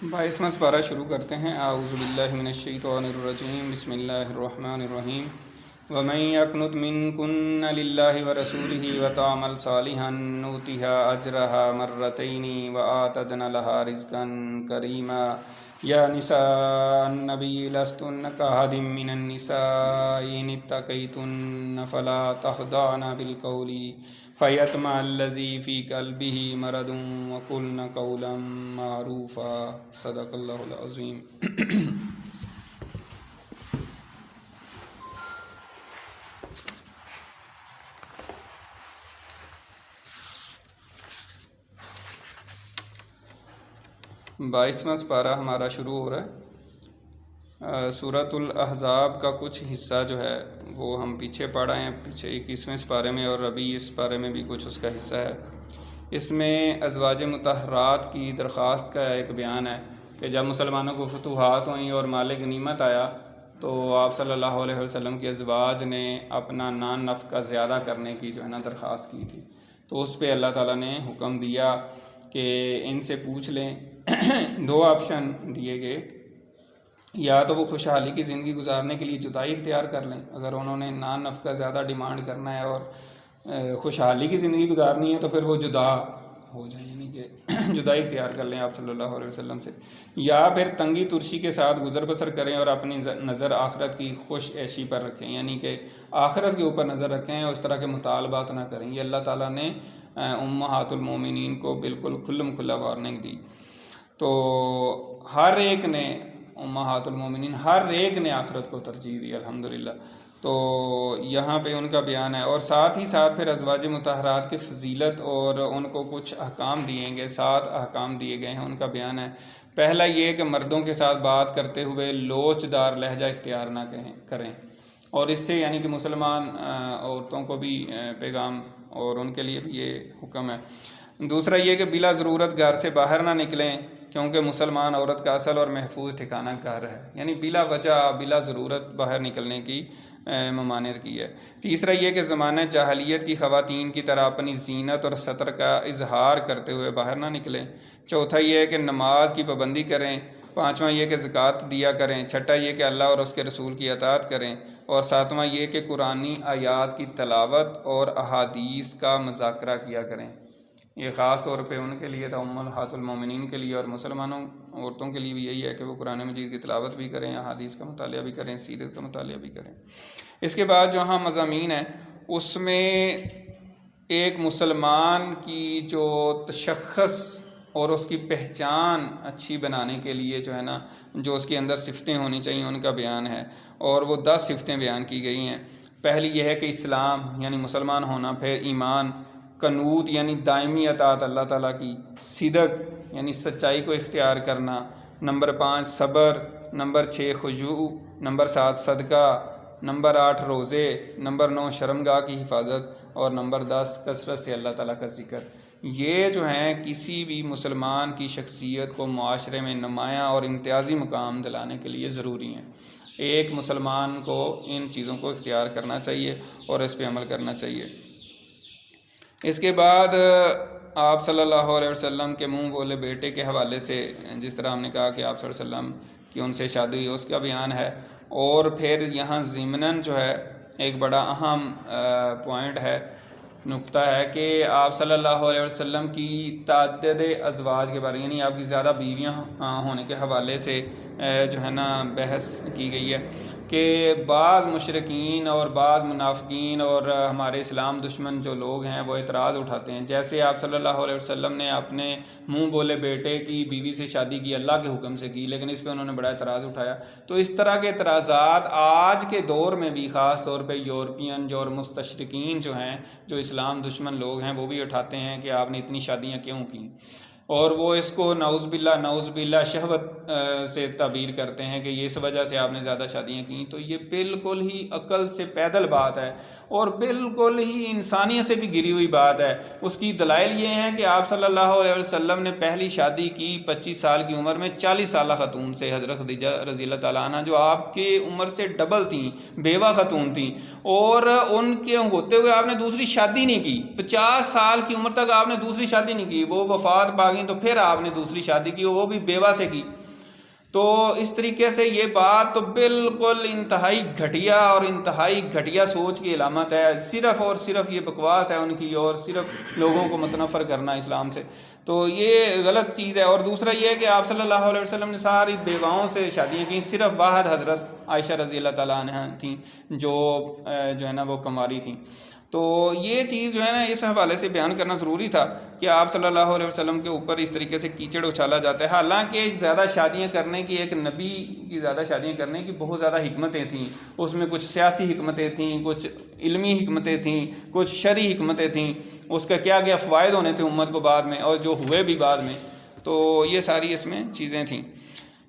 22واں پارہ شروع کرتے ہیں۔ اعوذ باللہ من الشیطان الرجیم، بسم اللہ الرحمن الرحیم۔ ومن یقنت منکن للہ ورسولہ وتعمل صالحا نؤتها اجرها مرتین واعتدنا لها رزقا کریما۔ یا نساء النبی لستن کاحد من النساء ان اتقیتن فلا تخضعن بالقول فیطمع الذی فی قلبہ مرض وقلن قولا معروفا۔ صدق اللہ العظیم۔ 22واں پارہ ہمارا شروع ہو رہا ہے۔ سورۃ الاحزاب کا کچھ حصہ جو ہے وہ ہم پیچھے پڑھ رہے ہیں، پیچھے 21ویں پارے میں، اور ابھی اس پارے میں بھی کچھ اس کا حصہ ہے۔ اس میں ازواج مطہرات کی درخواست کا ایک بیان ہے کہ جب مسلمانوں کو فتوحات ہوئیں اور مال غنیمت آیا تو آپ صلی اللہ علیہ وسلم کے ازواج نے اپنا نان نفقہ زیادہ کرنے کی جو ہے نا درخواست کی تھی، تو اس پہ اللہ تعالیٰ نے حکم دیا کہ ان سے پوچھ لیں۔ دو آپشن دیے گئے، یا تو وہ خوشحالی کی زندگی گزارنے کے لیے جدائی اختیار کر لیں، اگر انہوں نے نان نفقہ زیادہ ڈیمانڈ کرنا ہے اور خوشحالی کی زندگی گزارنی ہے تو پھر وہ جدا ہو جائیں، یعنی کہ جدائی اختیار کر لیں آپ صلی اللہ علیہ وسلم سے، یا پھر تنگی ترشی کے ساتھ گزر بسر کریں اور اپنی نظر آخرت کی خوش عیشی پر رکھیں، یعنی کہ آخرت کے اوپر نظر رکھیں اور اس طرح کے مطالبات نہ کریں۔ یہ اللہ تعالیٰ نے امہات المومنین کو بالکل کھلم کھلا وارننگ دی۔ تو ہر ایک نے، امہات المومنین ہر ایک نے آخرت کو ترجیح دی الحمدللہ۔ تو یہاں پہ ان کا بیان ہے، اور ساتھ ہی ساتھ پھر ازواج مطہرات کی فضیلت اور ان کو کچھ احکام دیے گئے، 7 احکام دیے گئے ہیں، ان کا بیان ہے۔ پہلا یہ کہ مردوں کے ساتھ بات کرتے ہوئے لوچ دار لہجہ اختیار نہ کریں، اور اس سے یعنی کہ مسلمان عورتوں کو بھی پیغام اور ان کے لیے بھی یہ حکم ہے۔ دوسرا یہ کہ بلا ضرورت گھر سے باہر نہ نکلیں، کیونکہ مسلمان عورت کا اصل اور محفوظ ٹھکانہ گھر ہے، یعنی بلا وجہ بلا ضرورت باہر نکلنے کی ممانعت کی ہے۔ تیسرا یہ کہ زمانہ جاہلیت کی خواتین کی طرح اپنی زینت اور ستر کا اظہار کرتے ہوئے باہر نہ نکلیں۔ چوتھا یہ ہے کہ نماز کی پابندی کریں۔ پانچواں یہ کہ زکوٰۃ دیا کریں۔ چھٹا یہ کہ اللہ اور اس کے رسول کی اطاعت کریں، اور ساتواں یہ کہ قرآنی آیات کی تلاوت اور احادیث کا مذاکرہ کیا کریں۔ یہ خاص طور پہ ان کے لیے تھا، امہات المومنین کے لیے، اور مسلمانوں عورتوں کے لیے بھی یہی ہے کہ وہ قرآن مجید کی تلاوت بھی کریں، احادیث کا مطالعہ بھی کریں، سیرت کا مطالعہ بھی کریں۔ اس کے بعد جو ہاں مضامین ہیں اس میں ایک مسلمان کی جو تشخص اور اس کی پہچان اچھی بنانے کے لیے جو ہے نا جو اس کے اندر صفتیں ہونی چاہیے ان کا بیان ہے، اور وہ 10 صفتیں بیان کی گئی ہیں۔ پہلی یہ ہے کہ اسلام یعنی مسلمان ہونا، پھر ایمان، قنوت یعنی دائمی اطاعت اللہ تعالیٰ کی، صدق یعنی سچائی کو اختیار کرنا، نمبر 5 صبر، نمبر 6 خضوع، نمبر 7 صدقہ، نمبر 8 روزے، نمبر 9 شرمگاہ کی حفاظت، اور نمبر 10 کثرت سے اللہ تعالیٰ کا ذکر۔ یہ جو ہیں کسی بھی مسلمان کی شخصیت کو معاشرے میں نمایاں اور امتیازی مقام دلانے کے لیے ضروری ہیں۔ ایک مسلمان کو ان چیزوں کو اختیار کرنا چاہیے اور اس پہ عمل کرنا چاہیے۔ اس کے بعد آپ صلی اللہ علیہ وسلم کے منہ بولے بیٹے کے حوالے سے، جس طرح ہم نے کہا کہ آپ صلی اللہ علیہ وسلم کی ان سے شادی ہوئی، اس کا بیان ہے، اور پھر یہاں ضمناً جو ہے ایک بڑا اہم پوائنٹ ہے، نقطہ ہے کہ آپ صلی اللہ علیہ وسلم کی تعدد ازواج کے بارے، یعنی آپ کی زیادہ بیویاں ہونے کے حوالے سے جو ہے نا بحث کی گئی ہے کہ بعض مشرکین اور بعض منافقین اور ہمارے اسلام دشمن جو لوگ ہیں وہ اعتراض اٹھاتے ہیں، جیسے آپ صلی اللہ علیہ وسلم نے اپنے منہ بولے بیٹے کی بیوی سے شادی کی، اللہ کے حکم سے کی، لیکن اس پہ انہوں نے بڑا اعتراض اٹھایا۔ تو اس طرح کے اعتراضات آج کے دور میں بھی خاص طور پہ یورپین جو اور مستشرقین جو ہیں، جو اسلام دشمن لوگ ہیں، وہ بھی اٹھاتے ہیں کہ آپ نے اتنی شادیاں کیوں کی، اور وہ اس کو نعوذ باللہ شہوت سے تعبیر کرتے ہیں کہ یہ اس وجہ سے آپ نے زیادہ شادیاں کیں۔ تو یہ بالکل ہی عقل سے پیدل بات ہے اور بالکل ہی انسانیت سے بھی گری ہوئی بات ہے۔ اس کی دلائل یہ ہیں کہ آپ صلی اللہ علیہ وسلم نے پہلی شادی کی 25 سال کی عمر میں 40 سالہ خاتون سے، حضرت خدیجہ رضی اللہ تعالیٰ عنہ، جو آپ کی عمر سے ڈبل تھیں، بیوہ خاتون تھیں، اور ان کے ہوتے ہوئے آپ نے دوسری شادی نہیں کی۔ 50 سال کی عمر تک آپ نے دوسری شادی نہیں کی۔ وہ وفات پا گئی تھیں تو پھر آپ نے دوسری شادی کی، وہ بھی بیوہ سے کی. تو اس طریقے سے یہ بات تو بالکل انتہائی گھٹیا اور انتہائی گھٹیا سوچ کی علامت ہے. صرف اور صرف یہ بکواس ہے ان کی، اور صرف لوگوں کو متنفر کرنا اسلام سے. تو یہ غلط چیز ہے. اور دوسرا یہ ہے کہ آپ صلی اللہ علیہ وسلم نے ساری بیواؤں سے شادیاں کی، صرف واحد حضرت عائشہ رضی اللہ تعالیٰ عنہ تھیں جو ہے نا وہ کنواری تھیں. تو یہ چیز جو ہے نا اس حوالے سے بیان کرنا ضروری تھا کہ آپ صلی اللہ علیہ وسلم کے اوپر اس طریقے سے کیچڑ اچھالا جاتا ہے. حالانکہ زیادہ شادیاں کرنے کی، ایک نبی کی زیادہ شادیاں کرنے کی بہت زیادہ حکمتیں تھیں. اس میں کچھ سیاسی حکمتیں تھیں، کچھ علمی حکمتیں تھیں، کچھ شرعی حکمتیں تھیں. اس کا کیا کیا فوائد ہونے تھے امت کو بعد میں، اور جو ہوئے بھی بعد میں. تو یہ ساری اس میں چیزیں تھیں.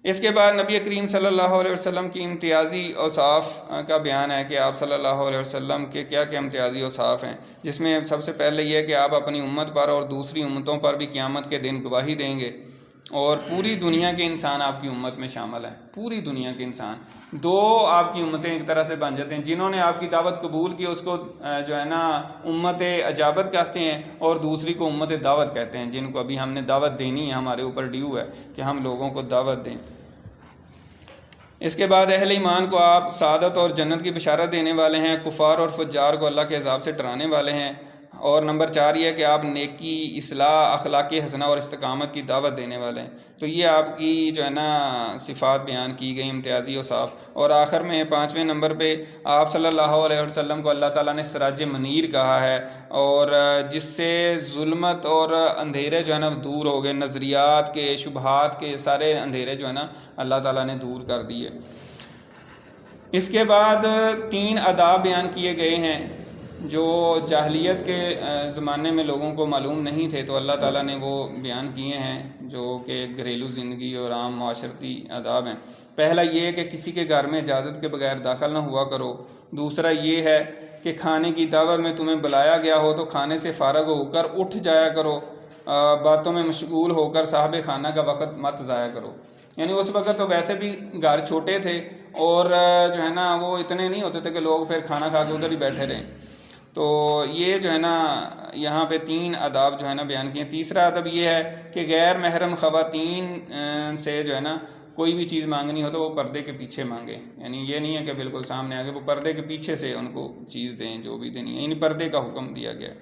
اس کے بعد نبی کریم صلی اللہ علیہ وسلم کی امتیازی اوصاف کا بیان ہے کہ آپ صلی اللہ علیہ وسلم کے کیا کیا امتیازی اوصاف ہیں، جس میں سب سے پہلے یہ ہے کہ آپ اپنی امت پر اور دوسری امتوں پر بھی قیامت کے دن گواہی دیں گے، اور پوری دنیا کے انسان آپ کی امت میں شامل ہیں. پوری دنیا کے انسان، دو آپ کی امتیں ایک طرح سے بن جاتے ہیں. جنہوں نے آپ کی دعوت قبول کی اس کو جو ہے نا امت اجابت کہتے ہیں، اور دوسری کو امت دعوت کہتے ہیں، جن کو ابھی ہم نے دعوت دینی ہے، ہمارے اوپر ڈیو ہے کہ ہم لوگوں کو دعوت دیں. اس کے بعد اہل ایمان کو آپ سعادت اور جنت کی بشارت دینے والے ہیں، کفار اور فجار کو اللہ کے عذاب سے ڈرانے والے ہیں. اور نمبر 4 یہ ہے کہ آپ نیکی، اصلاح، اخلاق حسنہ اور استقامت کی دعوت دینے والے ہیں. تو یہ آپ کی جو ہے نا صفات بیان کی گئی، امتیازی اوصاف. اور آخر میں 5ویں نمبر پہ آپ صلی اللہ علیہ وسلم کو اللہ تعالیٰ نے سراج منیر کہا ہے، اور جس سے ظلمت اور اندھیرے جو ہے نا دور ہو گئے، نظریات کے، شبہات کے سارے اندھیرے جو ہے نا اللہ تعالیٰ نے دور کر دیے. اس کے بعد 3 آداب بیان کیے گئے ہیں جو جاہلیت کے زمانے میں لوگوں کو معلوم نہیں تھے، تو اللہ تعالیٰ نے وہ بیان کیے ہیں، جو کہ گھریلو زندگی اور عام معاشرتی آداب ہیں. پہلا یہ ہے کہ کسی کے گھر میں اجازت کے بغیر داخل نہ ہوا کرو. دوسرا یہ ہے کہ کھانے کی دعوت میں تمہیں بلایا گیا ہو تو کھانے سے فارغ ہو کر اٹھ جایا کرو. باتوں میں مشغول ہو کر صاحب خانہ کا وقت مت ضائع کرو. یعنی اس وقت تو ویسے بھی گھر چھوٹے تھے، اور جو ہے نا وہ اتنے نہیں ہوتے تھے کہ لوگ پھر کھانا کھا کے ادھر ہی بیٹھے رہیں. تو یہ جو ہے نا یہاں پہ 3 آداب جو ہے نا بیان کیے. تیسرا ادب یہ ہے کہ غیر محرم خواتین سے جو ہے نا کوئی بھی چیز مانگنی ہو تو وہ پردے کے پیچھے مانگے. یعنی یہ نہیں ہے کہ بالکل سامنے آگے، وہ پردے کے پیچھے سے ان کو چیز دیں جو بھی دینی ہے، یعنی پردے کا حکم دیا گیا.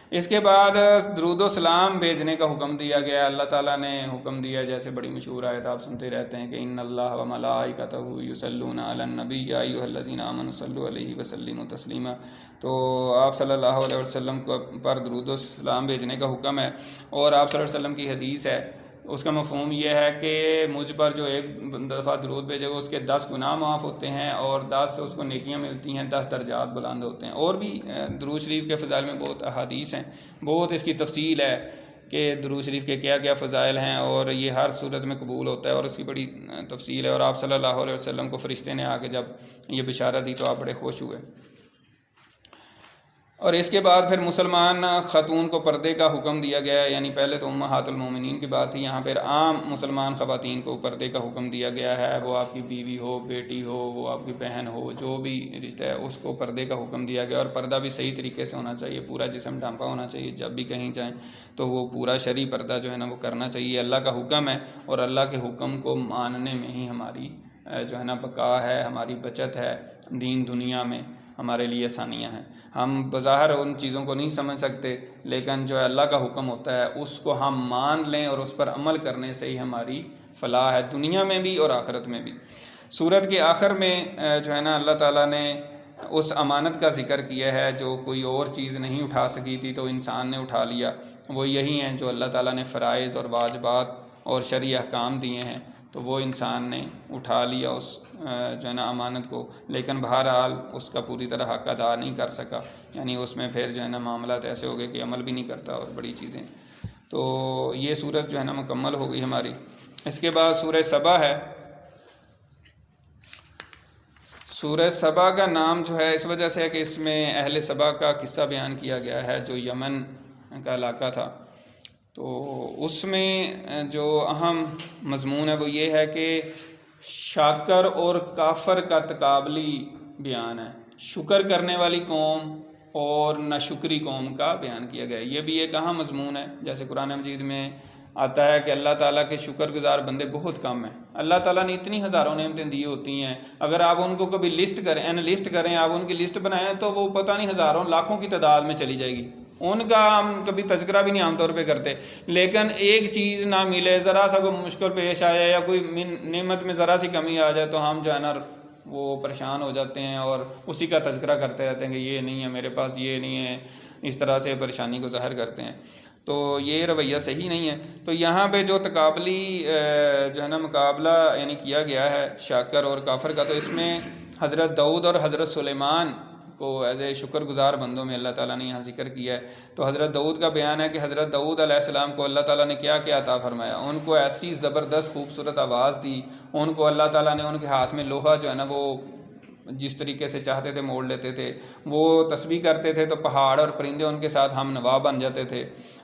اس کے بعد درود و سلام بھیجنے کا حکم دیا گیا. اللہ تعالیٰ نے حکم دیا، جیسے بڑی مشہور آیت آپ سنتے رہتے ہیں کہ ان اللہ و ملائکتہ یصلون علی النبی یا ایھا الذین آمنوا صلوا علیہ وسلموا تسلیما. تو آپ صلی اللہ علیہ وسلم پر درود و سلام بھیجنے کا حکم ہے. اور آپ صلی اللہ علیہ وسلم کی حدیث ہے، اس کا مفہوم یہ ہے کہ مجھ پر جو ایک دفعہ درود بھیجے گا اس کے 10 گناہ معاف ہوتے ہیں، اور 10 اس کو نیکیاں ملتی ہیں، 10 درجات بلند ہوتے ہیں. اور بھی درود شریف کے فضائل میں بہت احادیث ہیں، بہت اس کی تفصیل ہے کہ درود شریف کے کیا کیا فضائل ہیں، اور یہ ہر صورت میں قبول ہوتا ہے، اور اس کی بڑی تفصیل ہے. اور آپ صلی اللہ علیہ وسلم کو فرشتے نے آ کے جب یہ بشارت دی تو آپ بڑے خوش ہوئے. اور اس کے بعد پھر مسلمان خاتون کو پردے کا حکم دیا گیا ہے. یعنی پہلے تو امہات المومنین کی بات تھی، یہاں پھر عام مسلمان خواتین کو پردے کا حکم دیا گیا ہے. وہ آپ کی بیوی ہو، بیٹی ہو، وہ آپ کی بہن ہو، جو بھی رشتہ ہے اس کو پردے کا حکم دیا گیا. اور پردہ بھی صحیح طریقے سے ہونا چاہیے، پورا جسم ڈھانپا ہونا چاہیے. جب بھی کہیں جائیں تو وہ پورا شرعی پردہ جو ہے نا وہ کرنا چاہیے. اللہ کا حکم ہے، اور اللہ کے حکم کو ماننے میں ہی ہماری جو ہے نا بقا ہے، ہماری بچت ہے، دین دنیا میں ہمارے لیے آسانیاں ہیں. ہم بظاہر ان چیزوں کو نہیں سمجھ سکتے، لیکن جو اللہ کا حکم ہوتا ہے اس کو ہم مان لیں، اور اس پر عمل کرنے سے ہی ہماری فلاح ہے، دنیا میں بھی اور آخرت میں بھی. سورت کے آخر میں جو ہے نا اللہ تعالیٰ نے اس امانت کا ذکر کیا ہے جو کوئی اور چیز نہیں اٹھا سکی تھی تو انسان نے اٹھا لیا. وہ یہی ہیں جو اللہ تعالیٰ نے فرائض اور واجبات اور شرعی احکام دیے ہیں، تو وہ انسان نے اٹھا لیا اس جو ہے نا امانت کو. لیکن بہرحال اس کا پوری طرح حق ادا نہیں کر سکا. یعنی اس میں پھر جو ہے نا معاملات ایسے ہو گئے کہ عمل بھی نہیں کرتا اور بڑی چیزیں. تو یہ سورت جو ہے نا مکمل ہو گئی ہماری. اس کے بعد سورہ سبا ہے. سورہ سبا کا نام جو ہے اس وجہ سے ہے کہ اس میں اہل سبا کا قصہ بیان کیا گیا ہے جو یمن کا علاقہ تھا. تو اس میں جو اہم مضمون ہے وہ یہ ہے کہ شاکر اور کافر کا تقابلی بیان ہے. شکر کرنے والی قوم اور ناشکری قوم کا بیان کیا گیا ہے. یہ بھی ایک اہم مضمون ہے. جیسے قرآن مجید میں آتا ہے کہ اللہ تعالیٰ کے شکر گزار بندے بہت کم ہیں. اللہ تعالیٰ نے اتنی ہزاروں نعمتیں دی ہوتی ہیں، اگر آپ ان کو کبھی لسٹ کریں، انلسٹ کریں، آپ ان کی لسٹ بنائیں تو وہ پتہ نہیں ہزاروں لاکھوں کی تعداد میں چلی جائے گی. ان کا ہم کبھی تذکرہ بھی نہیں عام طور پہ کرتے. لیکن ایک چیز نہ ملے، ذرا سا کوئی مشکل پیش آئے یا کوئی نعمت میں ذرا سی کمی آ جائے تو ہم جو ہے نا وہ پریشان ہو جاتے ہیں اور اسی کا تذکرہ کرتے رہتے ہیں کہ یہ نہیں ہے میرے پاس، یہ نہیں ہے، اس طرح سے پریشانی کو ظاہر کرتے ہیں. تو یہ رویہ صحیح نہیں ہے. تو یہاں پہ جو تقابلی جو ہے نا مقابلہ یعنی کیا گیا ہے شاکر اور کافر کا، تو اس میں حضرت داؤد اور حضرت سلیمان کو ایز اے شکر گزار بندوں میں اللہ تعالیٰ نے یہاں ذکر کیا ہے. تو حضرت داؤد کا بیان ہے کہ حضرت داؤد علیہ السلام کو اللہ تعالیٰ نے کیا کیا عطا فرمایا. ان کو ایسی زبردست خوبصورت آواز دی، ان کو اللہ تعالیٰ نے ان کے ہاتھ میں لوہا جو ہے نا وہ جس طریقے سے چاہتے تھے موڑ لیتے تھے. وہ تسبیح کرتے تھے تو پہاڑ اور پرندے ان کے ساتھ ہم نوا بن جاتے تھے.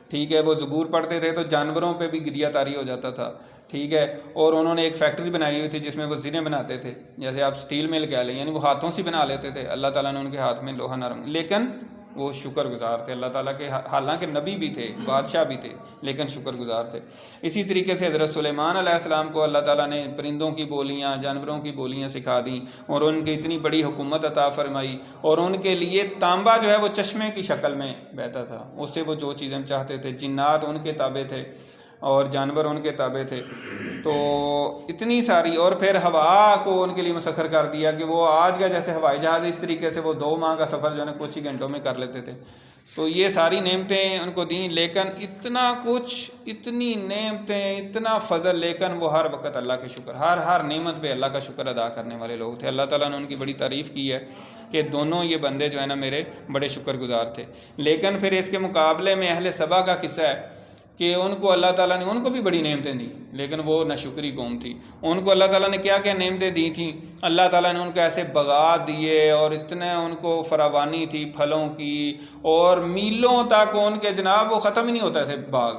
ٹھیک ہے، وہ زبور پڑھتے تھے تو جانوروں پہ بھی گریہ طاری ہو جاتا تھا. ٹھیک ہے، اور انہوں نے ایک فیکٹری بنائی ہوئی تھی جس میں وہ زریں بناتے تھے، جیسے آپ سٹیل مل کہہ لیں، یعنی وہ ہاتھوں سے بنا لیتے تھے. اللہ تعالیٰ نے ان کے ہاتھ میں لوہا نرم، لیکن وہ شکر گزار تھے اللہ تعالیٰ کے، حالانکہ نبی بھی تھے، بادشاہ بھی تھے، لیکن شکر گزار تھے. اسی طریقے سے حضرت سلیمان علیہ السلام کو اللہ تعالیٰ نے پرندوں کی بولیاں، جانوروں کی بولیاں سکھا دیں اور ان کی اتنی بڑی حکومت عطا فرمائی. اور ان کے لیے تانبا جو ہے وہ چشمے کی شکل میں بہتا تھا، اس سے وہ جو چیزیں چاہتے تھے. جنات ان کے تابع تھے اور جانور ان کے تابع تھے. تو اتنی ساری، اور پھر ہوا کو ان کے لیے مسخر کر دیا کہ وہ آج کا جیسے ہوائی جہاز، اس طریقے سے وہ 2 ماہ کا سفر جو ہے نا کچھ ہی گھنٹوں میں کر لیتے تھے. تو یہ ساری نعمتیں ان کو دیں، لیکن اتنا کچھ، اتنی نعمتیں، اتنا فضل، لیکن وہ ہر وقت اللہ کے شکر، ہر نعمت پہ اللہ کا شکر ادا کرنے والے لوگ تھے. اللہ تعالیٰ نے ان کی بڑی تعریف کی ہے کہ دونوں یہ بندے جو ہے نا میرے بڑے شکر گزار تھے. لیکن پھر اس کے مقابلے میں اہل سبا کا قصہ ہے کہ ان کو اللہ تعالیٰ نے، ان کو بھی بڑی نعمتیں دیں لیکن وہ ناشکری قوم تھی. ان کو اللہ تعالیٰ نے کیا کیا نعمتیں دی تھیں. اللہ تعالیٰ نے ان کو ایسے باغات دیے اور اتنے ان کو فراوانی تھی پھلوں کی، اور میلوں تک ان کے جناب وہ ختم ہی نہیں ہوتا تھے باغ.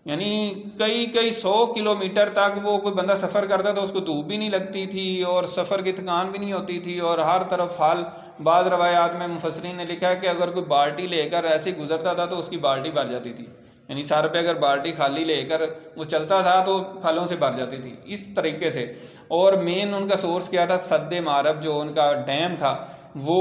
یعنی کئی 100 کلومیٹر تک وہ کوئی بندہ سفر کرتا تو اس کو دھوپ بھی نہیں لگتی تھی اور سفر کی تھکان بھی نہیں ہوتی تھی، اور ہر طرف پھل. بعض روایات میں مفسرین نے لکھا ہے کہ اگر کوئی بالٹی لے کر ایسے گزرتا تھا تو اس کی بالٹی بھر جاتی تھی. یعنی سر پہ اگر بالٹی خالی لے کر وہ چلتا تھا تو پھلوں سے بھر جاتی تھی اس طریقے سے. اور مین ان کا سورس کیا تھا؟ سد معرب جو ان کا ڈیم تھا وہ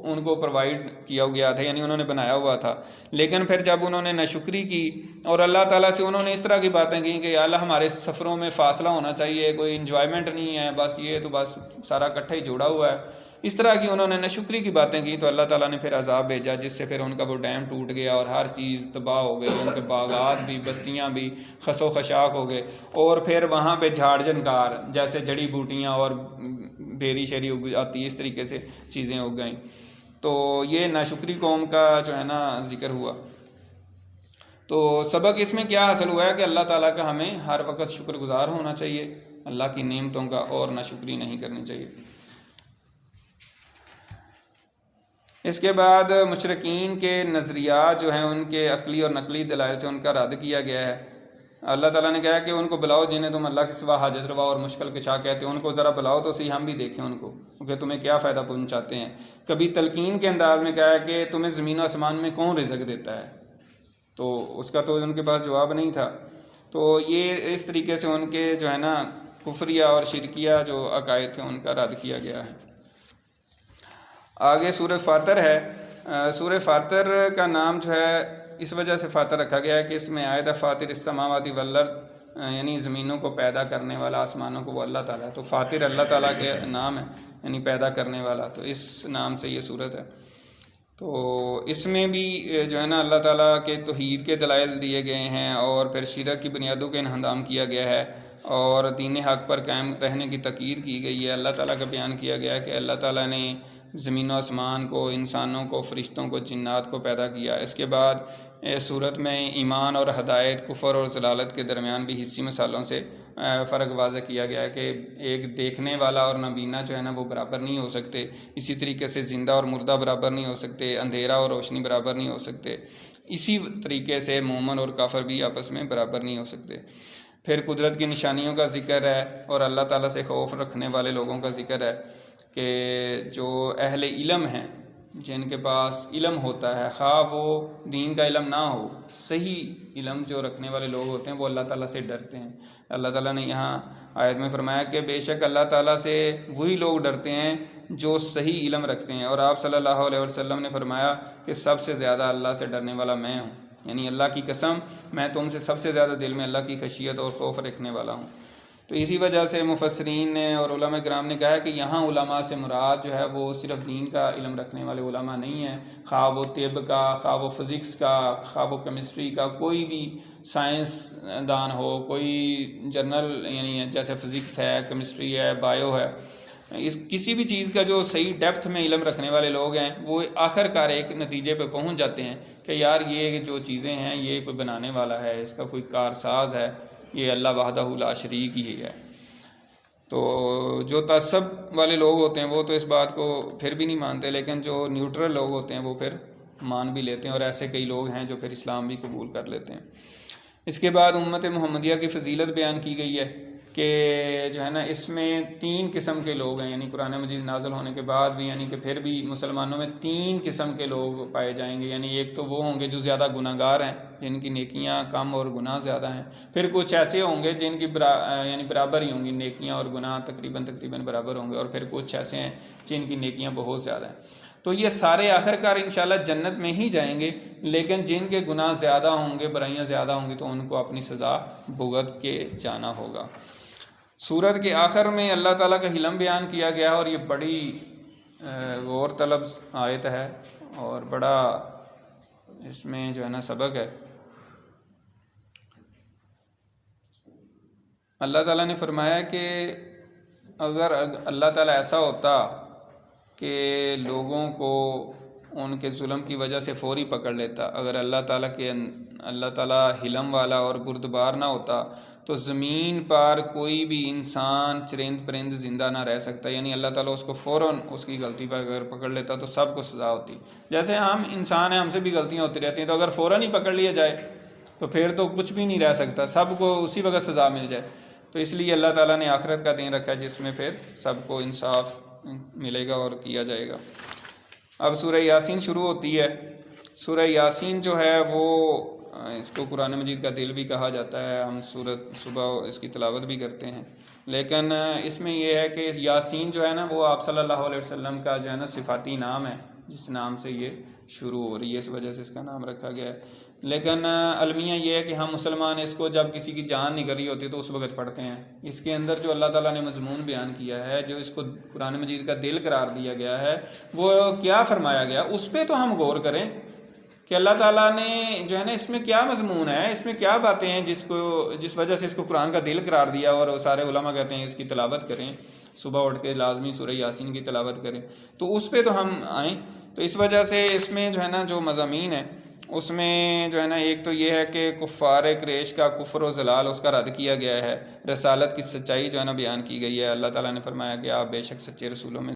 ان کو پرووائڈ کیا گیا تھا، یعنی انہوں نے بنایا ہوا تھا. لیکن پھر جب انہوں نے ناشکری کی اور اللہ تعالیٰ سے انہوں نے اس طرح کی باتیں کی کہ اللہ ہمارے سفروں میں فاصلہ ہونا چاہیے، کوئی انجوائمنٹ نہیں ہے، بس یہ تو بس سارا اکٹھا ہی جوڑا ہوا ہے، اس طرح کی انہوں نے ناشکری کی باتیں کی، تو اللہ تعالیٰ نے پھر عذاب بھیجا جس سے پھر ان کا وہ ڈیم ٹوٹ گیا اور ہر چیز تباہ ہو گئی. ان کے باغات بھی، بستیاں بھی خس و خشاک ہو گئے، اور پھر وہاں پہ جھاڑ جنکار جیسے جڑی بوٹیاں اور بیری شیری اگ آتی ہے، اس طریقے سے چیزیں اگ گئیں. تو یہ ناشکری قوم کا جو ہے نا ذکر ہوا. تو سبق اس میں کیا حاصل ہوا ہے کہ اللہ تعالیٰ کا ہمیں ہر وقت شکر گزار ہونا چاہیے، اللہ کی نعمتوں کا، اور ناشکری نہیں کرنی چاہیے. اس کے بعد مشرکین کے نظریات جو ہیں ان کے عقلی اور نقلی دلائل سے ان کا رد کیا گیا ہے. اللہ تعالیٰ نے کہا کہ ان کو بلاؤ جنہیں تم اللہ کے سوا حاجت روا اور مشکل کشا کہتے ہیں، ان کو ذرا بلاؤ تو صحیح، ہم بھی دیکھیں ان کو کہ تمہیں کیا فائدہ پہنچاتے ہیں. کبھی تلقین کے انداز میں کہا ہے کہ تمہیں زمین و آسمان میں کون رزق دیتا ہے، تو اس کا تو ان کے پاس جواب نہیں تھا. تو یہ اس طریقے سے ان کے جو ہے نا کفریہ اور شرکیہ جو عقائد تھے ان کا رد کیا گیا ہے. آگے سورہ فاطر ہے. سورہ فاطر کا نام جو ہے اس وجہ سے فاطر رکھا گیا ہے کہ اس میں آیت فاطر السماوات والارض، یعنی زمینوں کو پیدا کرنے والا، آسمانوں کو وہ اللہ تعالیٰ ہے. تو فاطر اللہ تعالیٰ کے نام ہے، یعنی پیدا کرنے والا، تو اس نام سے یہ صورت ہے. تو اس میں بھی جو ہے نا اللہ تعالیٰ کے توحید کے دلائل دیے گئے ہیں، اور پھر شرک کی بنیادوں کا انہدام کیا گیا ہے، اور دین حق پر قائم رہنے کی تاکید کی گئی ہے. اللہ تعالیٰ کا بیان کیا گیا ہے کہ اللہ تعالیٰ نے زمین و آسمان کو، انسانوں کو، فرشتوں کو، جنات کو پیدا کیا. اس کے بعد صورت میں ایمان اور ہدایت، کفر اور ضلالت کے درمیان بھی حصی مثالوں سے فرق واضح کیا گیا ہے کہ ایک دیکھنے والا اور نابینا جو ہے نا وہ برابر نہیں ہو سکتے. اسی طریقے سے زندہ اور مردہ برابر نہیں ہو سکتے، اندھیرا اور روشنی برابر نہیں ہو سکتے. اسی طریقے سے مومن اور کافر بھی آپس میں برابر نہیں ہو سکتے. پھر قدرت کی نشانیوں کا ذکر ہے، اور اللہ تعالیٰ سے خوف رکھنے والے لوگوں کا ذکر ہے کہ جو اہل علم ہیں جن کے پاس علم ہوتا ہے، خواہ وہ دین کا علم نہ ہو، صحیح علم جو رکھنے والے لوگ ہوتے ہیں وہ اللہ تعالیٰ سے ڈرتے ہیں۔ اللہ تعالیٰ نے یہاں آیت میں فرمایا کہ بے شک اللہ تعالیٰ سے وہی لوگ ڈرتے ہیں جو صحیح علم رکھتے ہیں، اور آپ صلی اللہ علیہ وسلم نے فرمایا کہ سب سے زیادہ اللہ سے ڈرنے والا میں ہوں، یعنی اللہ کی قسم میں تم سے سب سے زیادہ دل میں اللہ کی خشیت اور خوف رکھنے والا ہوں۔ تو اسی وجہ سے مفسرین نے اور علماء کرام نے کہا ہے کہ یہاں علماء سے مراد جو ہے وہ صرف دین کا علم رکھنے والے علماء نہیں ہیں، خواہ وہ طب کا، خواہ وہ فزکس کا، خواہ وہ کیمسٹری کا، کوئی بھی سائنس دان ہو، کوئی جنرل یعنی جیسے فزکس ہے، کیمسٹری ہے، بایو ہے، کسی بھی چیز کا جو صحیح ڈیپتھ میں علم رکھنے والے لوگ ہیں وہ آخر کار ایک نتیجے پہ پہنچ جاتے ہیں کہ یار یہ جو چیزیں ہیں یہ کوئی بنانے والا ہے، اس کا کوئی کارساز ہے، یہ اللہ وحدہ لا شریک ہی ہے۔ تو جو تعصب والے لوگ ہوتے ہیں وہ تو اس بات کو پھر بھی نہیں مانتے، لیکن جو نیوٹرل لوگ ہوتے ہیں وہ پھر مان بھی لیتے ہیں، اور ایسے کئی لوگ ہیں جو پھر اسلام بھی قبول کر لیتے ہیں۔ اس کے بعد امت محمدیہ کی فضیلت بیان کی گئی ہے کہ جو ہے نا اس میں 3 قسم کے لوگ ہیں، یعنی قرآن مجید نازل ہونے کے بعد بھی یعنی کہ پھر بھی مسلمانوں میں 3 قسم کے لوگ پائے جائیں گے۔ یعنی ایک تو وہ ہوں گے جو زیادہ گناہ گار ہیں، جن کی نیکیاں کم اور گناہ زیادہ ہیں، پھر کچھ ایسے ہوں گے جن کی یعنی برابر ہی ہوں گی، نیکیاں اور گناہ تقریباً برابر ہوں گے، اور پھر کچھ ایسے ہیں جن کی نیکیاں بہت زیادہ ہیں۔ تو یہ سارے آخر کار انشاءاللہ جنت میں ہی جائیں گے، لیکن جن کے گناہ زیادہ ہوں گے، برائیاں زیادہ ہوں گی، تو ان کو اپنی سزا بھگت کے جانا ہوگا۔ سورت کے آخر میں اللہ تعالیٰ کا حلم بیان کیا گیا، اور یہ بڑی غور طلب آیت ہے اور بڑا اس میں جو ہے نا سبق ہے۔ اللہ تعالیٰ نے فرمایا کہ اگر اللہ تعالیٰ ایسا ہوتا کہ لوگوں کو ان کے ظلم کی وجہ سے فوری پکڑ لیتا، اگر اللہ تعالیٰ حلم والا اور بردبار نہ ہوتا تو زمین پر کوئی بھی انسان چرند پرند زندہ نہ رہ سکتا، یعنی اللہ تعالیٰ اس کو فوراً اس کی غلطی پر اگر پکڑ لیتا تو سب کو سزا ہوتی۔ جیسے ہم انسان ہیں، ہم سے بھی غلطیاں ہوتی رہتی ہیں، تو اگر فوراً ہی پکڑ لیا جائے تو پھر تو کچھ بھی نہیں رہ سکتا، سب کو اسی وقت سزا مل جائے۔ تو اس لیے اللہ تعالیٰ نے آخرت کا دین رکھا ہے جس میں پھر سب کو انصاف ملے گا اور کیا جائے گا۔ اب سورہ یاسین شروع ہوتی ہے۔ سورہ یاسین جو ہے وہ اس کو قرآن مجید کا دل بھی کہا جاتا ہے، ہم صبح اس کی تلاوت بھی کرتے ہیں، لیکن اس میں یہ ہے کہ یاسین جو ہے نا وہ آپ صلی اللہ علیہ وسلم کا جو ہے نا صفاتی نام ہے، جس نام سے یہ شروع ہو رہی ہے، اس وجہ سے اس کا نام رکھا گیا ہے۔ لیکن المیہ یہ ہے کہ ہم مسلمان اس کو جب کسی کی جان نکل رہی ہوتی ہے تو اس وقت پڑھتے ہیں۔ اس کے اندر جو اللہ تعالیٰ نے مضمون بیان کیا ہے، جو اس کو قرآن مجید کا دل قرار دیا گیا ہے، وہ کیا فرمایا گیا اس پہ تو ہم غور کریں کہ اللہ تعالیٰ نے جو ہے نا اس میں کیا مضمون ہے، اس میں کیا باتیں ہیں جس وجہ سے اس کو قرآن کا دل قرار دیا، اور سارے علماء کہتے ہیں اس کی تلاوت کریں، صبح اٹھ کے لازمی سورہ یاسین کی تلاوت کریں، تو اس پہ تو ہم آئیں۔ تو اس وجہ سے اس میں جو ہے نا جو مضامین ہے اس میں جو ہے نا ایک تو یہ ہے کہ کفار قریش کا کفر و ضلال اس کا رد کیا گیا ہے، رسالت کی سچائی جو ہے نا بیان کی گئی ہے۔ اللہ تعالیٰ نے فرمایا کہ آپ بے شک سچے رسولوں میں